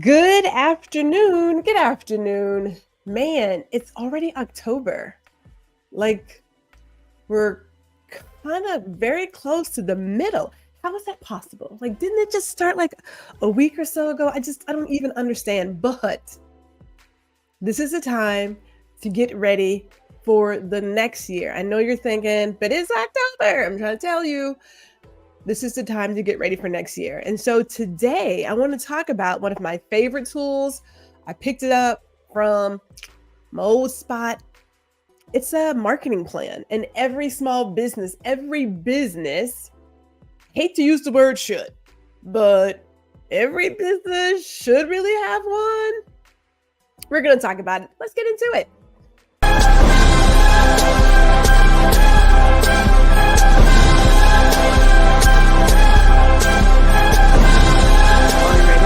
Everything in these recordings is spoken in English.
Good afternoon. Good afternoon. Man, it's already October. Like we're kind of very close to the middle. How is that possible? Like, didn't it just start like a week or so ago? I don't even understand. But this is the time to get ready for the next year. I know you're thinking, but it's October. I'm trying to tell you, this is the time to get ready for next year. And so today I want to talk about one of my favorite tools. I picked it up from my old spot. It's a marketing plan. And every business, hate to use the word should, but every business should really have one. We're going to talk about it. Let's get into it. Are you ready?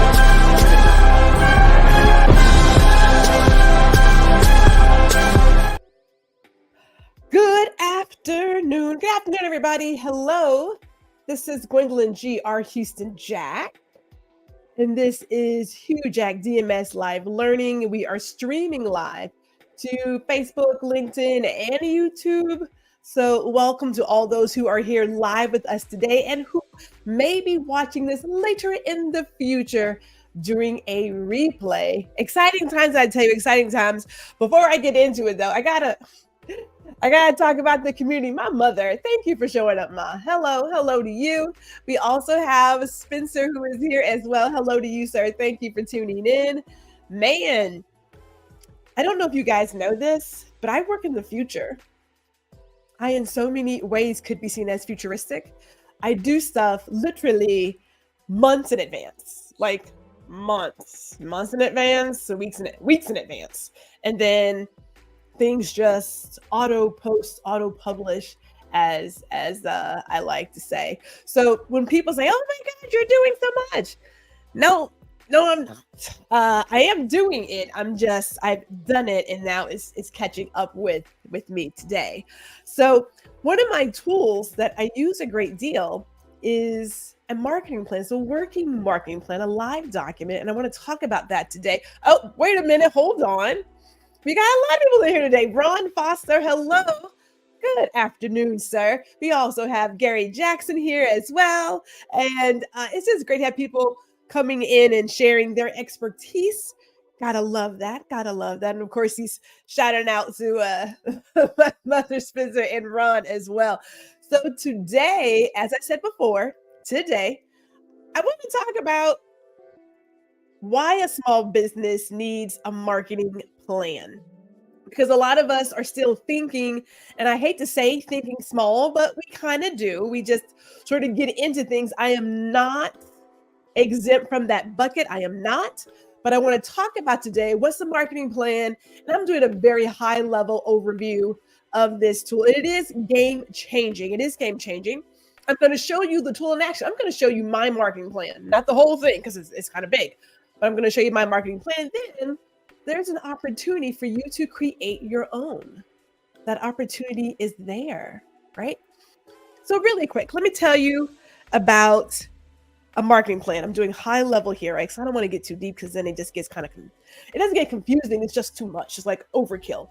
Good afternoon. Good afternoon, everybody. Hello. This is Gwendolyn G.R. Houston Jack. And this is HouJack DMS Live Learning. We are streaming live to Facebook, LinkedIn, and YouTube. So welcome to all those who are here live with us today and who may be watching this later in the future during a replay. Exciting times, I tell you, exciting times. Before I get into it though, I gotta talk about the community. My mother, thank you for showing up, Ma. Hello to you. We also have Spencer who is here as well. Hello to you, sir. Thank you for tuning in. Man, I don't know if you guys know this, but I work in the future. I, in so many ways, could be seen as futuristic. I do stuff literally months in advance, like months in advance, so weeks in advance. And then things just auto post, auto publish, as I like to say. So when people say, "Oh my God, you're doing so much," no, I'm not. I am doing it. I've done it, and now it's catching up with me today. So one of my tools that I use a great deal is a marketing plan. So working marketing plan, a live document, and I want to talk about that today. Oh, wait a minute, hold on. We got a lot of people in here today. Ron Foster, hello. Good afternoon, sir. We also have Gary Jackson here as well. And it's just great to have people coming in and sharing their expertise. Gotta love that. Gotta love that. And of course, he's shouting out to Mother Spencer and Ron as well. So today, as I said before, I want to talk about why a small business needs a marketing plan. Because a lot of us are still thinking, and I hate to say thinking small, but we kind of do. We just sort of get into things. I am not exempt from that bucket. I am not. But I want to talk about today what's the marketing plan. And I'm doing a very high level overview of this tool. It is game changing. I'm going to show you the tool in action. I'm going to show you my marketing plan, not the whole thing because it's kind of big. But I'm going to show you my marketing plan. Then there's an opportunity for you to create your own. That opportunity is there, right? So really quick, let me tell you about a marketing plan. I'm doing high level here, right? Because I don't want to get too deep because then it just gets it doesn't get confusing. It's just too much. It's like overkill.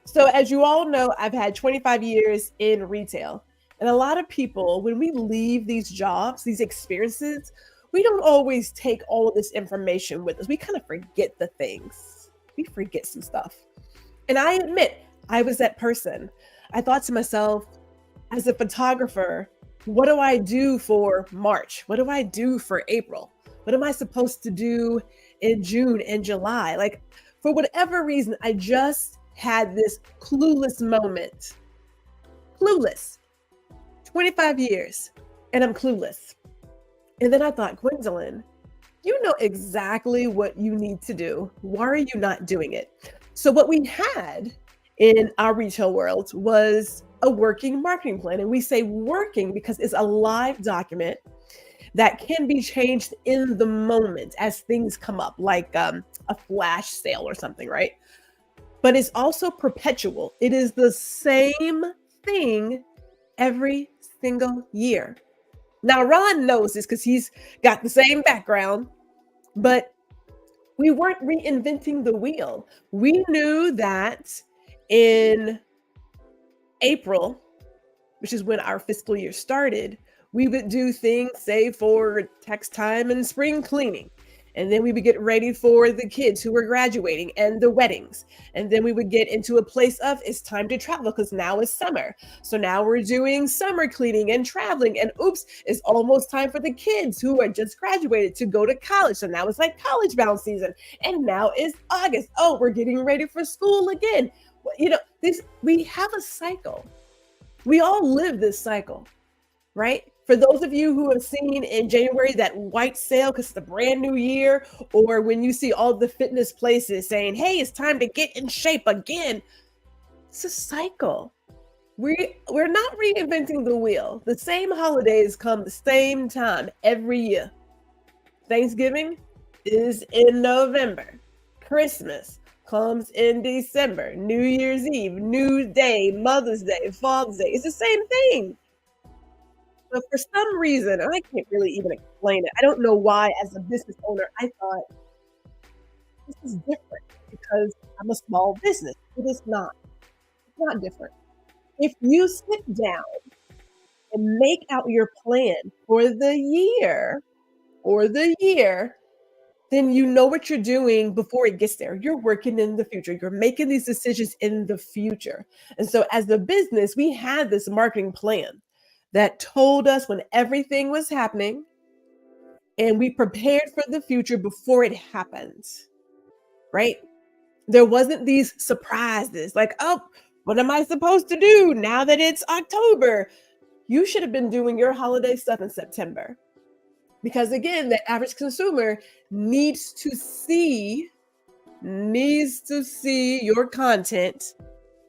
So as you all know, I've had 25 years in retail. And a lot of people, when we leave these jobs, these experiences, we don't always take all of this information with us. We kind of forget the things. We forget some stuff. And I admit, I was that person. I thought to myself, as a photographer, what do I do for March? What do I do for April? What am I supposed to do in June and July? Like, for whatever reason, I just had this clueless moment. Clueless. 25 years, and I'm clueless. And then I thought, Gwendolyn, you know exactly what you need to do. Why are you not doing it? So what we had in our retail world was a working marketing plan. And we say working because it's a live document that can be changed in the moment as things come up, like a flash sale or something, right? But it's also perpetual. It is the same thing every single year. Now, Ron knows this because he's got the same background, but We weren't reinventing the wheel. We knew that in April, which is when our fiscal year started, we would do things, say, for tax time and spring cleaning. And then we would get ready for the kids who were graduating and the weddings. And then we would get into a place of it's time to travel because now it's summer. So now we're doing summer cleaning and traveling. And oops, it's almost time for the kids who are just graduated to go to college. So now it's like college bound season. And now it's August. Oh, we're getting ready for school again. This we have a cycle. We all live this cycle, right? For those of you who have seen in January that white sale because it's a brand new year, or when you see all the fitness places saying, hey, it's time to get in shape again, it's a cycle. We're not reinventing the wheel. The same holidays come the same time every year. Thanksgiving is in November. Christmas comes in December. New Year's Eve, New Day, Mother's Day, Father's Day. It's the same thing. But for some reason, and I can't really even explain it. I don't know why, as a business owner, I thought this is different because I'm a small business. It is not. It's not different. If you sit down and make out your plan for the year, then you know what you're doing before it gets there. You're working in the future. You're making these decisions in the future. And so as a business, we had this marketing plan that told us when everything was happening, and we prepared for the future before it happened, right? There wasn't these surprises like, oh, what am I supposed to do now that it's October? You should have been doing your holiday stuff in September. Because again, the average consumer needs to see your content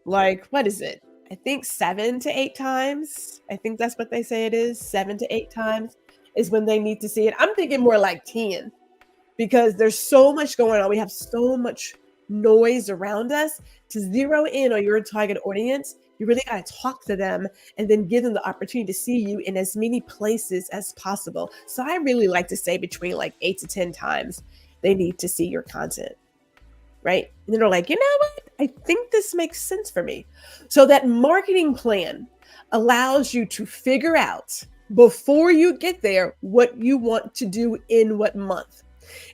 like, what is it? I think 7 to 8 times. I think that's what they say it is. 7 to 8 times is when they need to see it. I'm thinking more like 10 because there's so much going on. We have so much noise around us. To zero in on your target audience, you really got to talk to them and then give them the opportunity to see you in as many places as possible. So I really like to say between like 8 to 10 times they need to see your content, right? And then they're like, you know what? I think this makes sense for me. So that marketing plan allows you to figure out before you get there what you want to do in what month.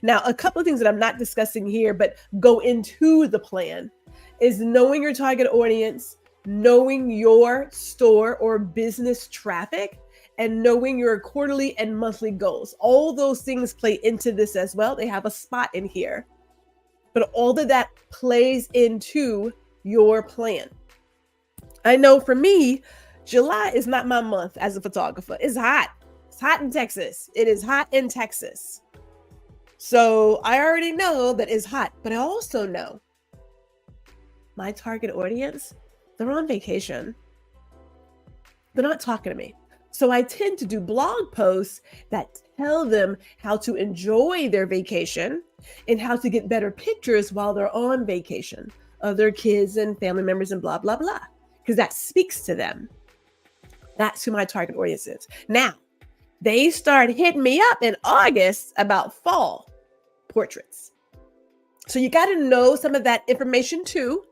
Now, a couple of things that I'm not discussing here, but go into the plan is knowing your target audience, knowing your store or business traffic, and knowing your quarterly and monthly goals. All those things play into this as well. They have a spot in here. But all of that plays into your plan. I know for me, July is not my month as a photographer. It's hot. It's hot in Texas. It is hot in Texas. So I already know that it's hot, but I also know my target audience, they're on vacation. They're not talking to me. So I tend to do blog posts that tell them how to enjoy their vacation and how to get better pictures while they're on vacation of their kids and family members and blah, blah, blah, because that speaks to them. That's who my target audience is. Now, they start hitting me up in August about fall portraits. So you got to know some of that information too.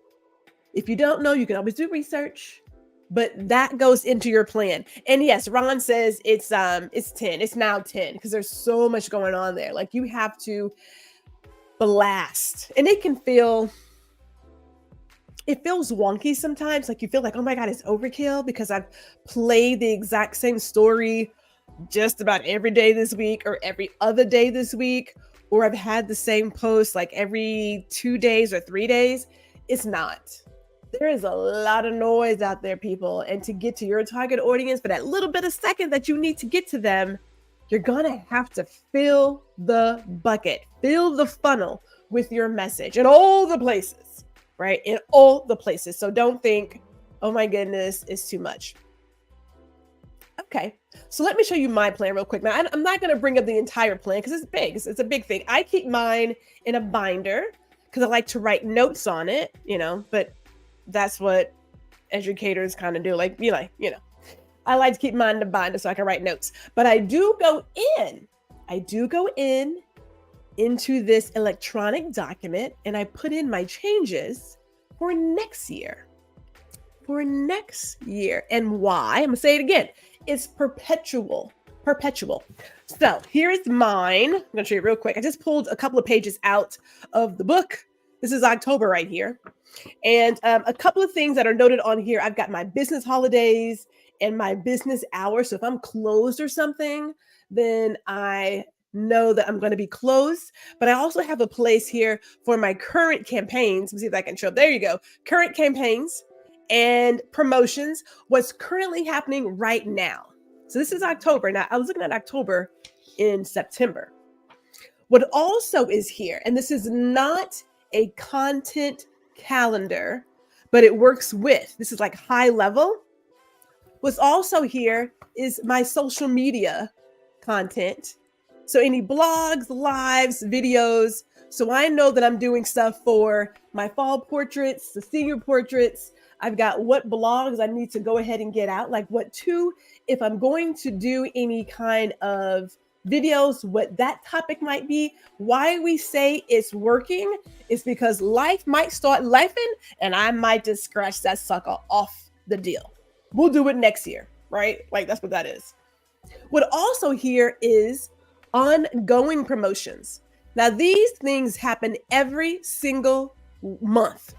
If you don't know, you can always do research, but that goes into your plan. And yes, Ron says it's 10. It's now 10 because there's so much going on there. Like you have to blast, and it feels wonky sometimes. Like you feel like, oh my God, it's overkill because I've played the exact same story just about every day this week or every other day this week, or I've had the same post like every 2 days or 3 days. It's not. There is a lot of noise out there, people. And to get to your target audience for that little bit of second that you need to get to them, you're going to have to fill the bucket, fill the funnel with your message in all the places, right? In all the places. So don't think, oh my goodness, it's too much. Okay, so let me show you my plan real quick. Now, I'm not going to bring up the entire plan because it's big. It's a big thing. I keep mine in a binder because I like to write notes on it, but that's what educators kind of do. I like to keep mine in a binder so I can write notes. But I do go in into this electronic document and I put in my changes for next year. For next year. And why? I'm gonna say it again. It's perpetual. Perpetual. So here's mine. I'm gonna show you real quick. I just pulled a couple of pages out of the book. This is October right here. And a couple of things that are noted on here. I've got my business holidays and my business hours. So if I'm closed or something, then I know that I'm going to be closed. But I also have a place here for my current campaigns. Let me see if I can show up. There you go. Current campaigns and promotions. What's currently happening right now. So this is October. Now I was looking at October in September. What also is here, and this is not a content calendar, but it works with, this is like high level. What's also here is my social media content. So any blogs, lives, videos. So I know that I'm doing stuff for my fall portraits, the senior portraits. I've got what blogs I need to go ahead and get out, like what to, if I'm going to do any kind of videos, what that topic might be. Why we say it's working is because life might start lifing and I might just scratch that sucker off the deal. We'll do it next year, right? Like that's what that is. What also here is ongoing promotions. Now these things happen every single month.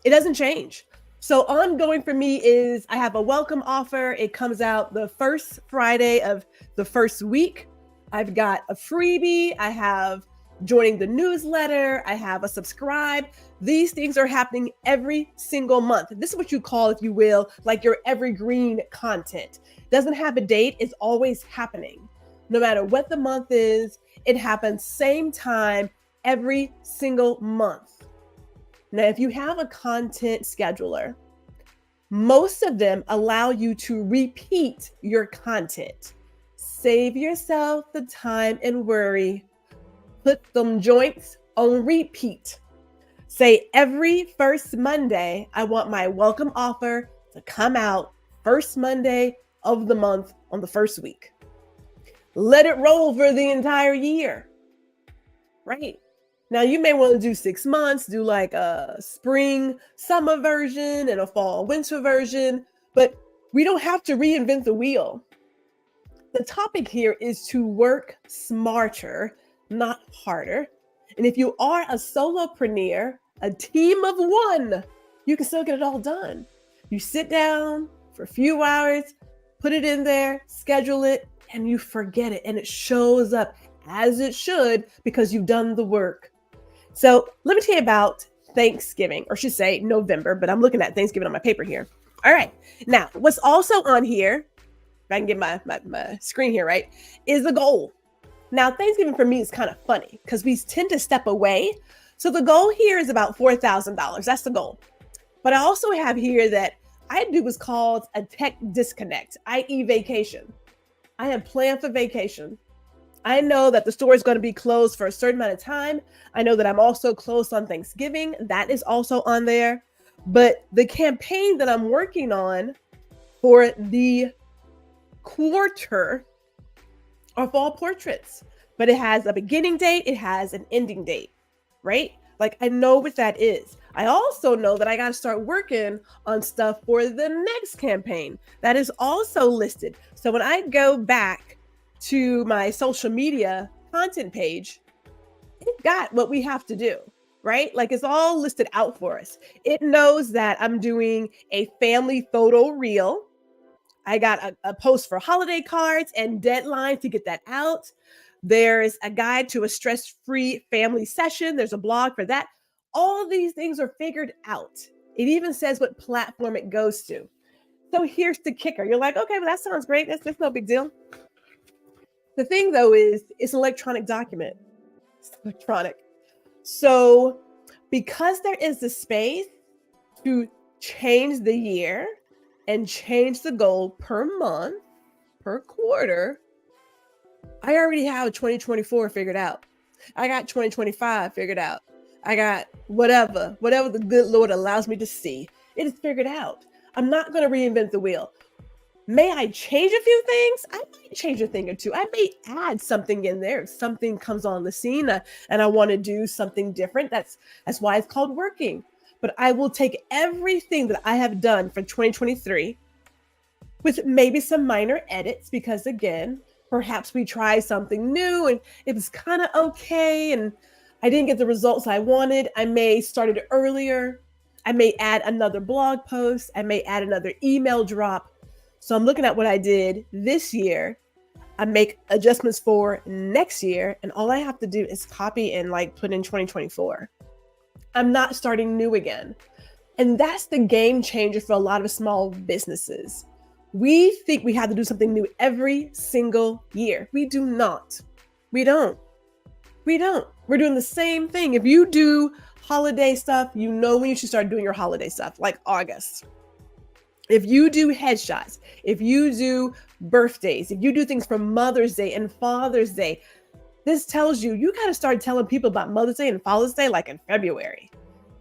It doesn't change. So ongoing for me is I have a welcome offer. It comes out the first Friday of the first week. I've got a freebie. I have joining the newsletter. I have a subscribe. These things are happening every single month. This is what you call, if you will, like your evergreen content. Doesn't have a date. It's always happening. No matter what the month is, it happens same time every single month. Now, if you have a content scheduler, most of them allow you to repeat your content. Save yourself the time and worry. Put them joints on repeat. Say every first Monday, I want my welcome offer to come out first Monday of the month on the first week. Let it roll for the entire year, right? Now you may want to do 6 months, do like a spring, summer version and a fall, winter version, but we don't have to reinvent the wheel. The topic here is to work smarter, not harder. And if you are a solopreneur, a team of one, you can still get it all done. You sit down for a few hours, put it in there, schedule it, and you forget it. And it shows up as it should because you've done the work. So let me tell you about Thanksgiving, or I should say November, but I'm looking at Thanksgiving on my paper here. All right. Now, what's also on here, if I can get my screen here, right, is a goal. Now, Thanksgiving for me is kind of funny because we tend to step away. So the goal here is about $4,000. That's the goal. But I also have here that I do what's called a tech disconnect, i.e. vacation. I have planned for vacation. I know that the store is going to be closed for a certain amount of time. I know that I'm also closed on Thanksgiving. That is also on there. But the campaign that I'm working on for the quarter are fall portraits, but it has a beginning date. It has an ending date, right? Like I know what that is. I also know that I got to start working on stuff for the next campaign that is also listed. So when I go back to my social media content page, it got what we have to do, right? Like it's all listed out for us. It knows that I'm doing a family photo reel. I got a post for holiday cards and deadlines to get that out. There's a guide to a stress-free family session. There's a blog for that. All of these things are figured out. It even says what platform it goes to. So here's the kicker. You're like, okay, well, that sounds great. That's no big deal. The thing though is it's an electronic document. It's electronic. So because there is the space to change the year and change the goal per month, per quarter, I already have 2024 figured out. I got 2025 figured out. I got whatever the good Lord allows me to see. It is figured out. I'm not going to reinvent the wheel. May I change a few things? I might change a thing or two. I may add something in there if something comes on the scene and I want to do something different. That's why it's called working. But I will take everything that I have done for 2023 with maybe some minor edits because again, perhaps we try something new and it was kind of okay and I didn't get the results I wanted. I may start it earlier. I may add another blog post. I may add another email drop. So I'm looking at what I did this year. I make adjustments for next year, and all I have to do is copy and like put in 2024. I'm not starting new again. And that's the game changer for a lot of small businesses. We think we have to do something new every single year. We do not. We don't. We don't. We're doing the same thing. If you do holiday stuff, you know when you should start doing your holiday stuff, like August. If you do headshots, if you do birthdays, if you do things for Mother's Day and Father's Day, this tells you got to start telling people about Mother's Day and Father's Day like in February.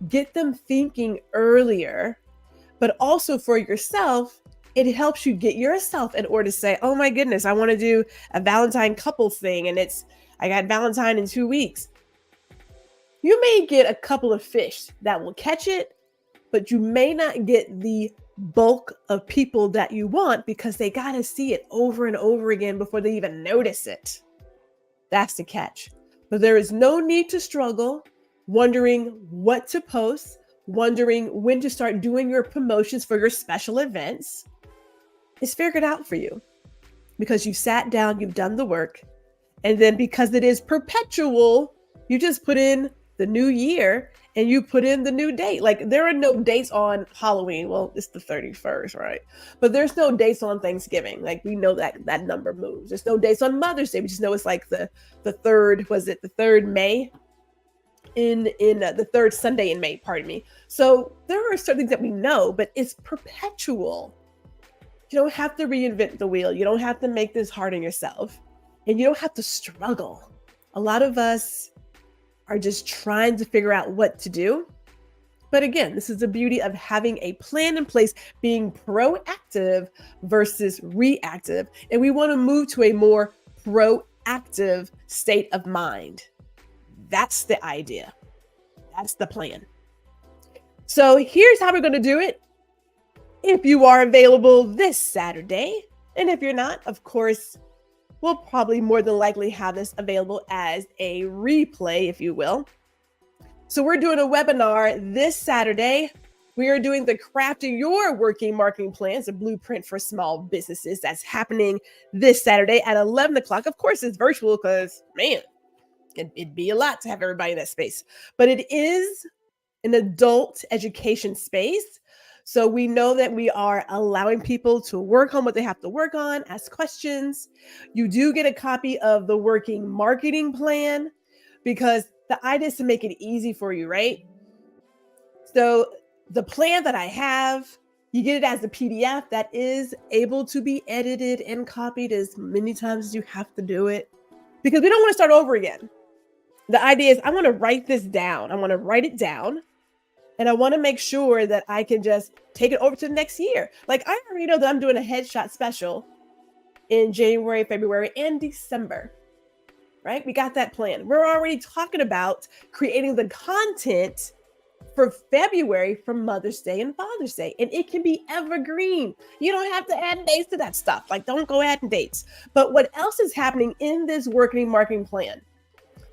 Get them thinking earlier, but also for yourself, it helps you get yourself in order to say, oh my goodness, I want to do a Valentine couple thing and I got Valentine in 2 weeks. You may get a couple of fish that will catch it, but you may not get the bulk of people that you want because they got to see it over and over again before they even notice it. That's the catch. But there is no need to struggle, wondering what to post, wondering when to start doing your promotions for your special events. It's figured out for you because you sat down, you've done the work. And then because it is perpetual, you just put in the new year and you put in the new date. Like there are no dates on Halloween. Well, it's the 31st, right? But there's no dates on Thanksgiving. Like we know that number moves. There's no dates on Mother's Day. We just know it's like the third, was it the 3rd May? In the 3rd Sunday in May, pardon me. So there are certain things that we know, but it's perpetual. You don't have to reinvent the wheel. You don't have to make this hard on yourself. And you don't have to struggle. A lot of us are just trying to figure out what to do. But again, this is the beauty of having a plan in place, being proactive versus reactive. And we want to move to a more proactive state of mind. That's the idea. That's the plan. So here's how we're going to do it. If you are available this Saturday, and if you're not, of course, we'll probably more than likely have this available as a replay, if you will. So we're doing a webinar this Saturday. We are doing the Crafting Your Working Marketing Plans, a blueprint for small businesses. That's happening this Saturday at 11 o'clock. Of course, it's virtual because, man, it'd be a lot to have everybody in that space. But it is an adult education space. So we know that we are allowing people to work on what they have to work on, ask questions. You do get a copy of the working marketing plan because the idea is to make it easy for you, right? So the plan that I have, you get it as a PDF that is able to be edited and copied as many times as you have to do it because we don't want to start over again. The idea is I want to write this down. I want to write it down. And I want to make sure that I can just take it over to the next year. Like I already know that I'm doing a headshot special in January, February, and December, right? We got that plan. We're already talking about creating the content for February for Mother's Day and Father's Day. And it can be evergreen. You don't have to add dates to that stuff. Like don't go adding dates. But what else is happening in this working marketing plan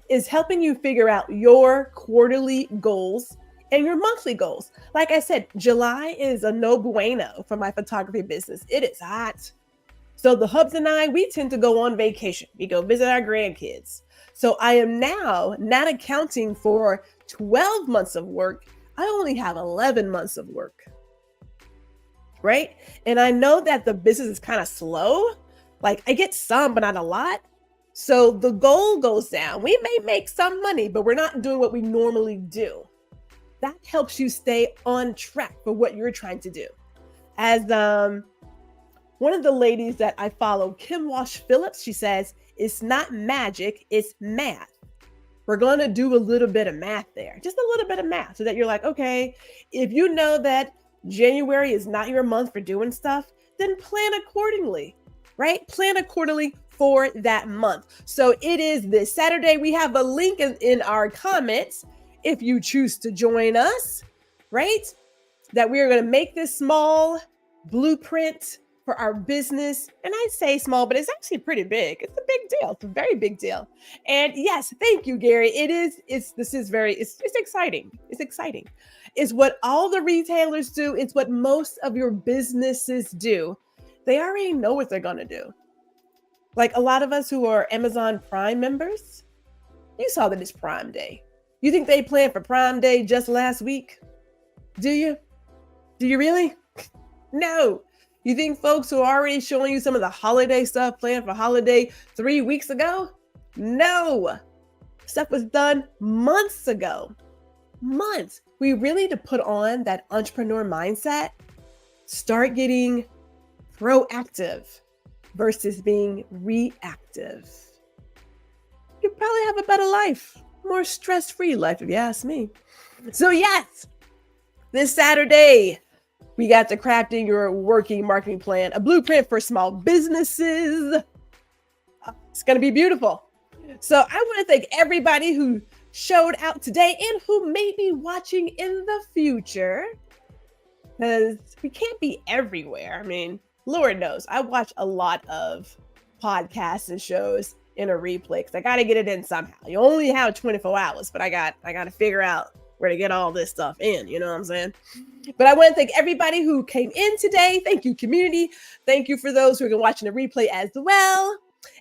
is helping you figure out your quarterly goals and your monthly goals. Like I said, July is a no bueno for my photography business. It is hot. So the hubs and I, we tend to go on vacation. We go visit our grandkids. So I am now not accounting for 12 months of work. I only have 11 months of work, right? And I know that the business is kind of slow. Like I get some, but not a lot. So the goal goes down. We may make some money, but we're not doing what we normally do. That helps you stay on track for what you're trying to do. As one of the ladies that I follow, Kim Walsh Phillips, she says, it's not magic, it's math. We're going to do a little bit of math there, just a little bit of math so that you're like, okay, if you know that January is not your month for doing stuff, then plan accordingly, right? Plan accordingly for that month. So it is this Saturday. We have a link in our comments if you choose to join us, right? That we are going to make this small blueprint for our business. And I say small, but it's actually pretty big. It's a big deal. It's a very big deal. And yes, thank you, Gary. It's exciting. It's exciting. It's what all the retailers do. It's what most of your businesses do. They already know what they're going to do. Like a lot of us who are Amazon Prime members, you saw that it's Prime Day. You think they planned for Prime Day just last week? Do you? Do you really? No. You think folks who are already showing you some of the holiday stuff planned for holiday 3 weeks ago? No. Stuff was done months ago. Months. We really need to put on that entrepreneur mindset. Start getting proactive versus being reactive. You probably have a better life, more stress-free life, if you ask me. So yes, this Saturday, we got to crafting your working marketing plan, a blueprint for small businesses. It's going to be beautiful. So I want to thank everybody who showed out today and who may be watching in the future, because we can't be everywhere. I mean, Lord knows, I watch a lot of podcasts and shows in a replay because I got to get it in somehow. You only have 24 hours, but I got to figure out where to get all this stuff in. You know what I'm saying? But I want to thank everybody who came in today. Thank you, community. Thank you for those who are watching the replay as well.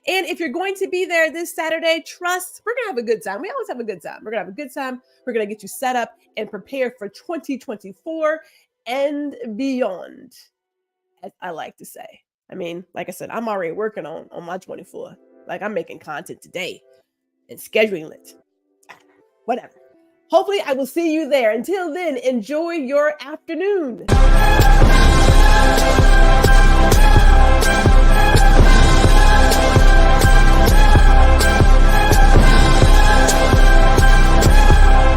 And if you're going to be there this Saturday, trust, we're going to have a good time. We always have a good time. We're going to have a good time. We're going to get you set up and prepared for 2024 and beyond, as I like to say. I mean, like I said, I'm already working on my 24. Like I'm making content today and scheduling it. Whatever. Hopefully I will see you there. Until then, enjoy your afternoon.